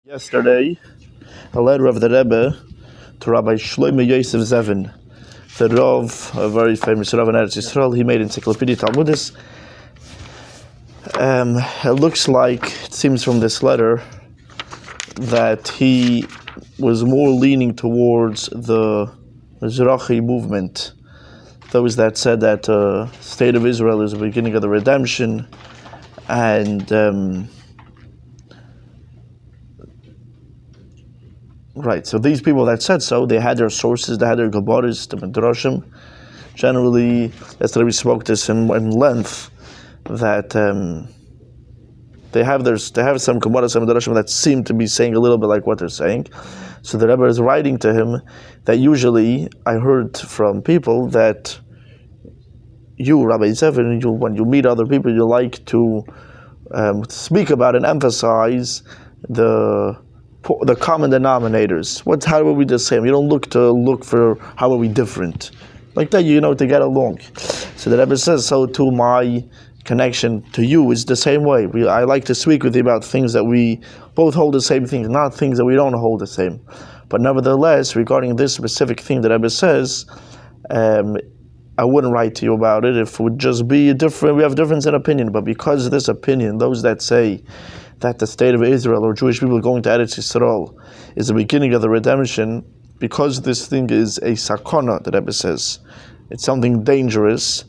Yesterday, a letter of the Rebbe to Rabbi Shlomo Yosef Zevin, the Rav, a very famous Rav in Eretz Yisrael. He made Encyclopedia Talmudis. It looks like, it seems from this letter, that he was more leaning towards the Mizrahi movement. Those that said that the state of Israel is the beginning of the redemption, and right, so these people that said so, they had their sources, they had their Gebaras, the Midrashim. Generally, yesterday we spoke this in length, that they have some Gebaras, some Midrashim that seem to be saying a little bit like what they're saying. So the Rebbe is writing to him that usually, I heard from people that you, Rabbi Zevin, when you meet other people, you like to speak about and emphasize the common denominators. How are we the same? You don't look for how are we different. Like that, to get along. So the Rebbe says, so too my connection to you is the same way. I like to speak with you about things that we both hold the same things, not things that we don't hold the same. But nevertheless, regarding this specific thing that Rebbe says, I wouldn't write to you about it if it would just be different. We have difference in opinion, but because of this opinion, those that say that the state of Israel or Jewish people going to Eretz Yisrael is the beginning of the redemption, because this thing is a sakona, the Rebbe says. It's something dangerous,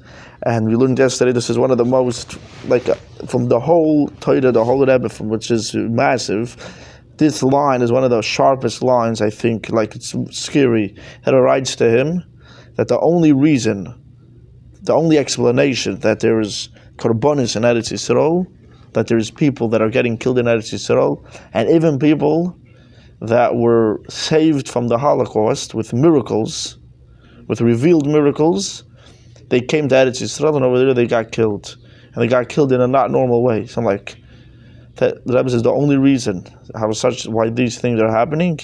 and we learned yesterday this is one of the most, from the whole Torah, the whole Rebbe, which is massive. This line is one of the sharpest lines, I think, it's scary. That it writes to him that the only explanation that there is korbanos in Eretz Yisrael, that there is people that are getting killed in Eretz Yisrael, and even people that were saved from the Holocaust with miracles, with revealed miracles, they came to Eretz Yisrael and over there they got killed. And they got killed in a not normal way. So the Rebbe says the only reason why these things are happening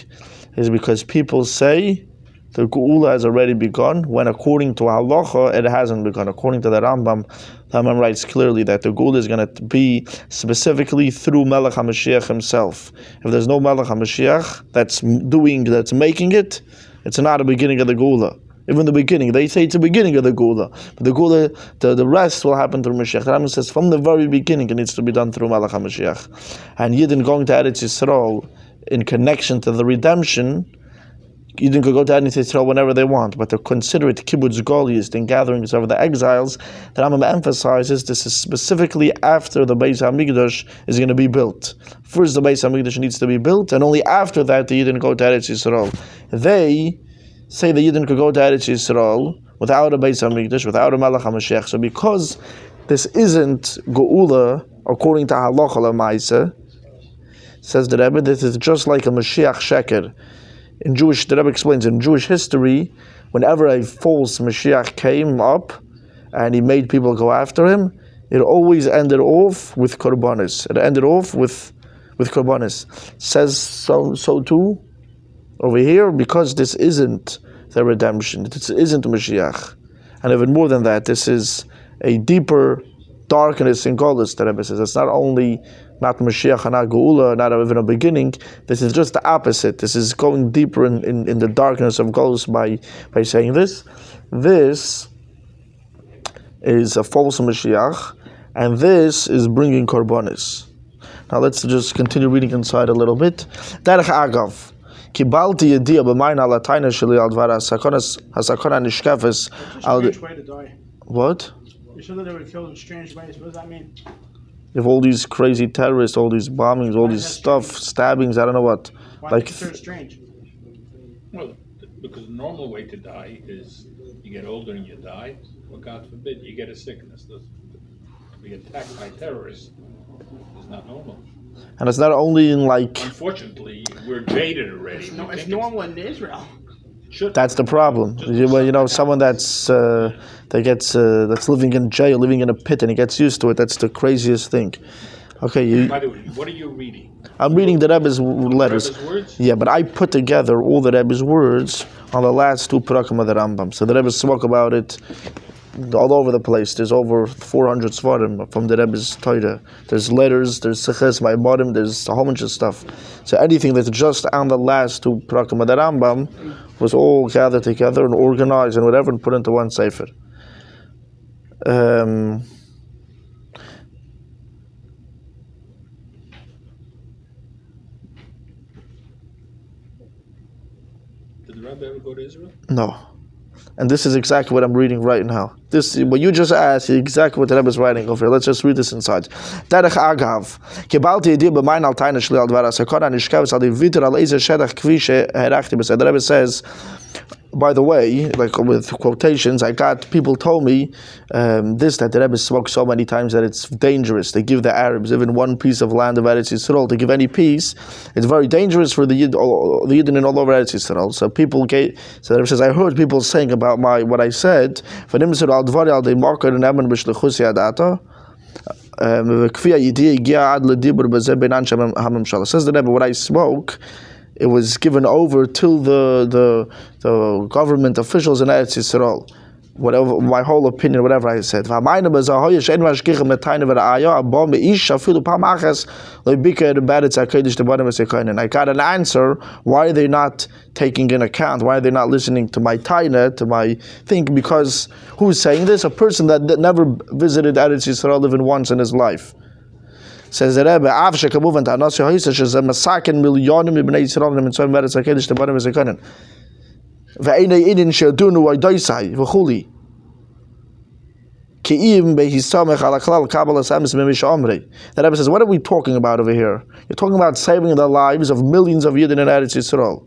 is because people say the geula has already begun, when according to halacha it hasn't begun. According to the Rambam writes clearly that the geula is going to be specifically through Melech HaMashiach himself. If there's no Melech HaMashiach that's making it, it's not a beginning of the geula. Even the beginning, they say it's the beginning of the geula, but the geula, the rest will happen through Mashiach. The Rambam says from the very beginning it needs to be done through Melech HaMashiach. And Yidden going to Eretz Yisrael in connection to the redemption, Yidden could go to Eretz Yisrael whenever they want, but to consider it kibbutz golius, in gatherings of the exiles, the Rambam emphasizes this is specifically after the Beis HaMikdash is going to be built. First the Beis HaMikdash needs to be built, and only after that the Yidden go to Eretz Yisrael. They say the Yidden could go to Eretz Yisrael without a Beis HaMikdash, without a Melech HaMashiach. So because this isn't geula according to halacha l'maaseh, says the Rebbe, this is just like a Mashiach sheker. The Rebbe explains, in Jewish history, whenever a false Mashiach came up and he made people go after him, it always ended off with korbanos. It ended off with korbanos. Says so too over here, because this isn't the redemption, this isn't Mashiach. And even more than that, this is a deeper darkness in Golus, the Rebbe says. It's not only not Mashiach and not Geula, not even a beginning, this is just the opposite. This is going deeper in the darkness of Golus by saying this. This is a false Mashiach, and this is bringing korbanos. Now let's just continue reading inside a little bit. Derech Agav. Kibalti yediyah b'mayin al atayna sheli al dvar hasakona nishkefes al. Strange way to die. What? You said that they were killed in strange ways. What does that mean? You have all these crazy terrorists, all these bombings, all these stuff, stabbings, I don't know what. Why is it strange? Well, because the normal way to die is you get older and you die, or God forbid, you get a sickness. To be attacked by terrorists is not normal. And it's not only in Unfortunately, we're jaded already. It's normal in Israel. That's the problem. Someone that's living in jail, living in a pit, and he gets used to it. That's the craziest thing. Okay. By the way, what are you reading? I'm reading the Rebbe's letters. Rebbe's words? Yeah, but I put together all the Rebbe's words on the last two parakim of the Rambam. So the Rebbe spoke about it all over the place. There's over 400 svarim from the Rebbe's Torah. There's letters, there's siches, ma'imorim, there's a whole bunch of stuff. So anything that's just on the last two prakim of the Rambam was all gathered together and organized and whatever and put into one sefer. Did the Rebbe ever go to Israel? No. And this is exactly what I'm reading right now. This, what you just asked, is exactly what the Rebbe is writing over here. Let's just read this inside. Derech agav, kibalti yediyah b'mayin al tayna shli al dvar ha-sakona nishkaves al yivitir al eizer shedach kvi sheherachti b'seh. The Rebbe says, by the way, like with quotations, I got people told me that the Rebbe spoke so many times that it's dangerous. They give the Arabs even one piece of land of Eretz Yisrael. To give any piece, it's very dangerous for the Yidden in all over Eretz Yisrael. So people gave. So the Rebbe says, I heard people saying about what I said. Says the Rebbe, what I spoke, it was given over till the government officials in Eretz Yisrael. Whatever my whole opinion, whatever I said. And I got an answer. Why are they not taking in account? Why are they not listening to my taina, to my thing? Because who's saying this? A person that never visited Eretz Yisrael even once in his life. Says the Rebbe, Avshe kamuvan ta'anasi ha'isa sheze masaken milyonim ibnei Yisrael nemitzvah meretz hakedesh tebarim v'zekanen ve'enei idin she'adunu v'aydaisai v'chuli ki'im behisamech ala klal kabbalas amis mimish omrei. The Rebbe says, what are we talking about over here? You're talking about saving the lives of millions of Yidden in Eretz Yisrael.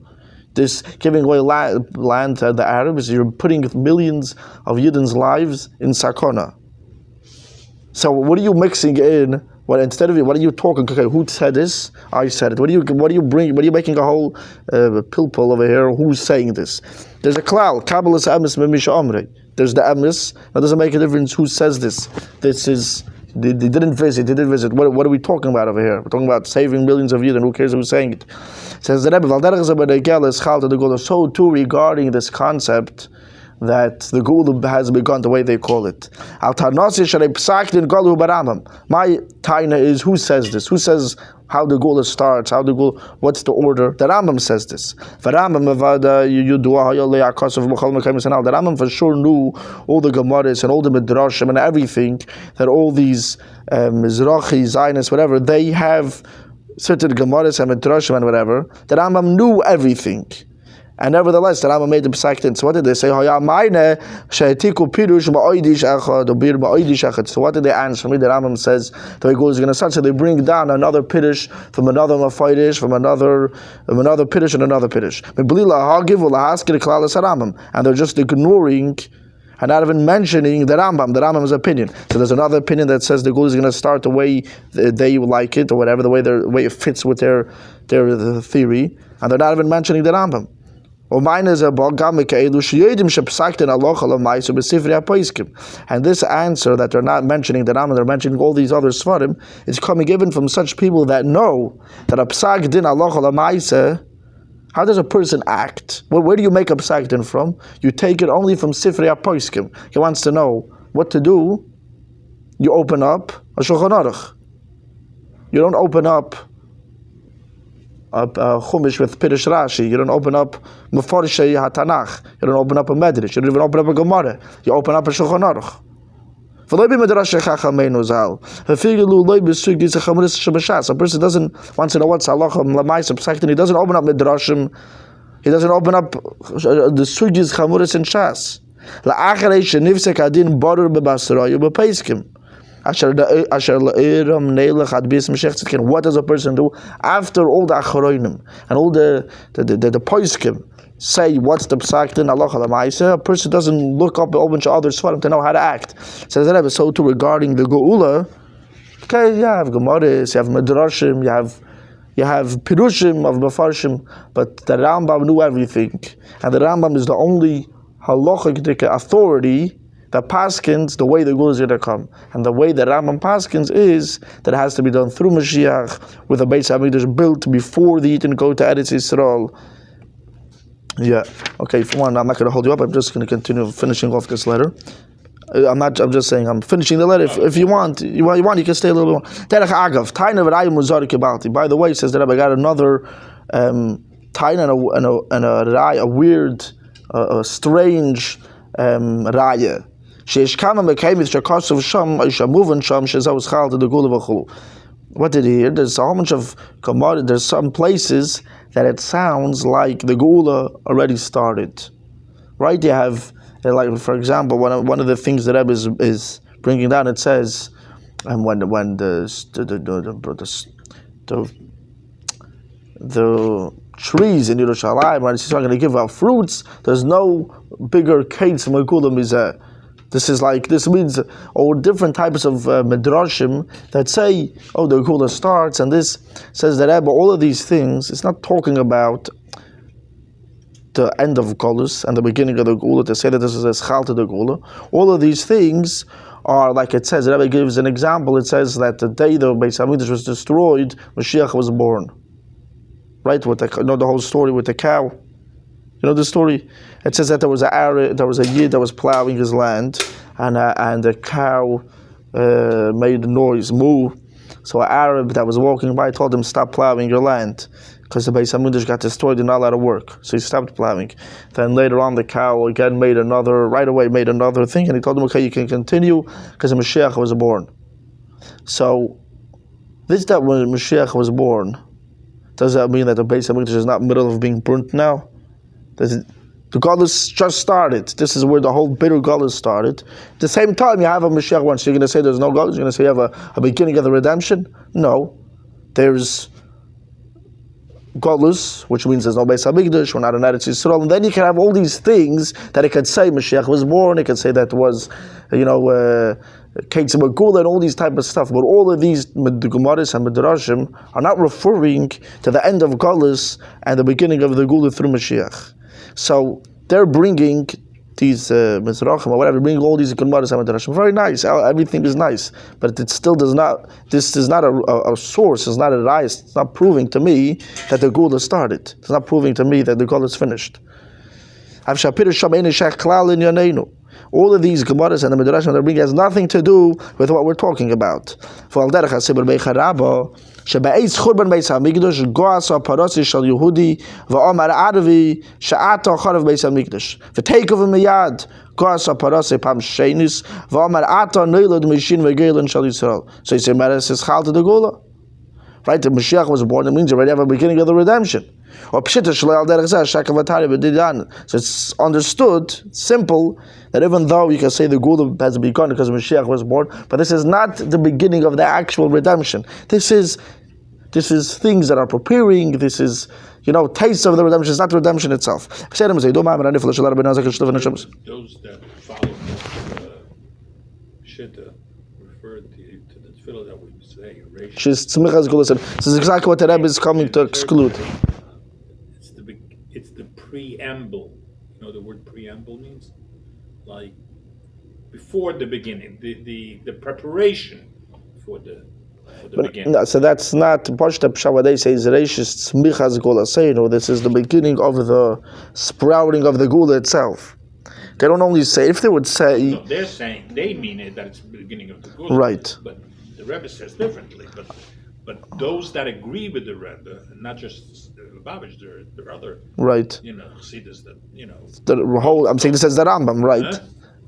This giving away land to the Arabs, you're putting millions of Yidden's lives in sakona. So what are you mixing in? What are you talking? Okay, who said this? I said it. What are you making a whole pilpul over here? Who's saying this? There's a klal, Kabbalas Amis Memisha Omrei. There's the Amis. That doesn't make a difference who says this. This is they didn't visit. What are we talking about over here? We're talking about saving millions of Yidden. Who cares who's saying it? Says the Rebbe, so too regarding this concept that the geula has begun the way they call it. My taina is, who says this? Who says how the geula starts? What's the order? The Rambam says this. The Rambam for sure knew all the Gemaras and all the Midrashim and everything, that all these Mizrachi, Zionists, whatever, they have certain Gemaras and Midrashim and whatever. The Rambam knew everything. And nevertheless, the Rambam made the Pesachtin. So what did they say? So what did they answer me? The Rambam says the way is going to start. So they bring down another Pirush from another Mafaidish, from another Pirush and another Pirush. And they're just ignoring and not even mentioning the Rambam's opinion. So there's another opinion that says the geula is going to start the way they like it, or whatever, the way it fits with their theory, and they're not even mentioning the Rambam. And this answer that they're not mentioning the Rambam, they're mentioning all these other Svarim, is coming even from such people that know that a psak din halacha l'maisa. How does a person act? Where do you make a psak din from? You take it only from Sifrei HaPoskim. He wants to know what to do. You open up a Shulchan Aruch. You don't open up a Chumash with Pirush Rashi. You don't open up Mefarshei HaTanach. You don't open up a Medrash. You don't even open up a Gemara. You open up a Shulchan Aruch. A person wants to know what's halacha l'maisa p'saktin. He doesn't open up Midrashim. He doesn't open up the sugis chamuris in Shas. La'acharei shenifsek adin barer bebasrayu b'peiskim. What does a person do after all the achronim and all the poiskim say what's the psaktin halacha l'maisa? A person doesn't look up a whole bunch of other svarim to know how to act. Says that so too regarding the geula. Okay, you have gemaras, you have midrashim, you have pirushim of mefarshim, but the Rambam knew everything, and the Rambam is the only halachic authority that paskins the way the geula is going to come. And the way that Rambam paskins is that it has to be done through Mashiach, with a Beis HaMikdash built before the Yidden go to Eretz Yisrael. Yeah. Okay, for one, I'm not going to hold you up. I'm just going to continue finishing off this letter. I'm just saying. I'm finishing the letter. If you want, you can stay a little bit more. Derech agav, taina v'rayim muzari kibalti. By the way, says the Rebbe got another taina and a rai, a weird, a strange raya. Sheish kama mekaymis shakosov sham aishamuvan sham shezavus chal to the gula v'chulu. What did he hear? There's a whole bunch of commodities. There's some places that it sounds like the gula already started. Right? You have, like, for example, one of the things that Rebbe is bringing down, it says, and when the trees in Yerushalayim, when it's going to give out fruits, there's no bigger case from a gula mizeh. This means, or different types of midrashim that say, oh, the gula starts, and this says that Rebbe, all of these things, it's not talking about the end of Golus and the beginning of the Gula, to say that this is a schal to the Gula. All of these things are, like it says, Rebbe gives an example. It says that the day the Beis Hamikdash was destroyed, Mashiach was born. Right? With the whole story with the cow. You know the story? It says that there was a yid that was plowing his land, and the cow made a noise, moo. So an Arab that was walking by told him, stop plowing your land, because the Beis Hamikdash got destroyed, you're not allowed to work. So he stopped plowing. Then later on, the cow again made another thing, and he told him, okay, you can continue, because the Mashiach was born. So, that when Mashiach was born, does that mean that the Beis Hamikdash is not middle of being burnt now? The Golus just started. This is where the whole bitter Golus started. At the same time, you have a Mashiach once. So you're going to say there's no Golus? You're going to say you have a beginning of the redemption? No. There's Golus, which means there's no Beis Hamikdash, we're not in Eretz Yisrael, and then you can have all these things that it could say Mashiach was born, it could say that was, Ketzim Gula and all these type of stuff. But all of these Gemaras and Midrashim are not referring to the end of Golus and the beginning of the Gula through Mashiach. So they're bringing these Mizrachim or whatever, bringing all these Gemaras and Midrashim. Very nice, everything is nice, but it still does not. This is not a source. It's not a rise. It's not proving to me that the Gula started. It's not proving to me that the Gula is finished. All of these Gemaras and the Midrashim they're bringing has nothing to do with what we're talking about. שבעץ חורבן בית המקדש גועס הפרוסי של יהודי ואומר ערבי שעתה חרב בית המקדש ותקף מיד גועס הפרוסי פעם שניס ואומר עתה נולד משין וגילן של ישראל. So he said, "Maris is chal to the Gula." Right, the Mashiach was born. It means you already have a beginning of the redemption. Or pshita shalei derech zeh shakav atari b'didan. So it's understood, simple, that even though you can say the Gula has begun because Mashiach was born, but this is not the beginning of the actual redemption. This is things that are preparing. This is, taste of the redemption. It's not the redemption itself. Those that follow Shitta refer to the tefillah that we say. She's tzmichas Gula. This is exactly what the Rebbe is coming to exclude. It's the preamble. You know the word preamble means? Like before the beginning, the preparation for the beginning. No, so that's not Pashta Pshavadei says Reishis Tzmichas Gula Seinu. This is the beginning of the sprouting of the Gula itself. They don't only say, if they would say... No, they're saying, they mean it that it's the beginning of the Gula. Right. But the Rebbe says differently. But those that agree with the Rebbe, not just Babish, there are other, right. Chassidus that, The whole, I'm saying this is the Rambam, right? Huh?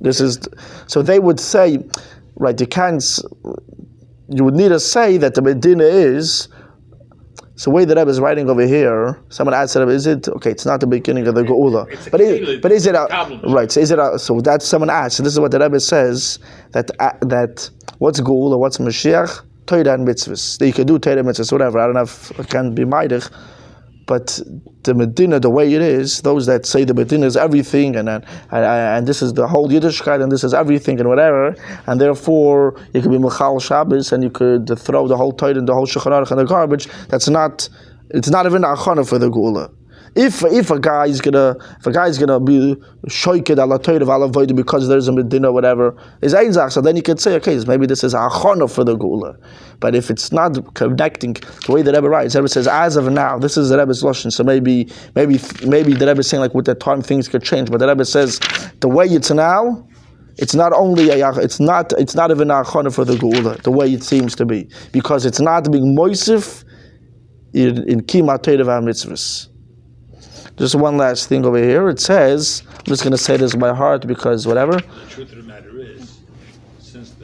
This is, so they would say, right, you would need to say that the Medina is, so the way the Rebbe is writing over here, someone asked the Rebbe, is it, okay, it's not the beginning of the Geula, but is it right, so that's someone asked, so this is what the Rebbe says, that what's Geula, what's Mashiach, Torah and mitzvahs. You could do Torah mitzvahs, whatever, I don't know if it can be Meidich, but the Medina, the way it is, those that say the Medina is everything, and this is the whole Yiddishkeit, and this is everything, and whatever, and therefore you could be Mechal Shabbos, and you could throw the whole Torah and the whole Shulchan Aruch in the garbage. It's not even a achana for the Geula. If a guy is gonna be shoyked ala Torah ala void because there's a Medina, whatever, is einzach, so then you could say, okay, maybe this is a achana for the Geula. But if it's not connecting the way the Rebbe writes, the Rebbe says, as of now, this is the Rebbe's lashon. So maybe the Rebbe is saying like with the time things could change. But the Rebbe says the way it's now, It's not only it's not even a achana for the geula, the way it seems to be, because it's not being moisif in kima teirav mitzvahs. Just one last thing over here. It says, I'm just going to say this by heart because whatever. The truth of the matter is, since the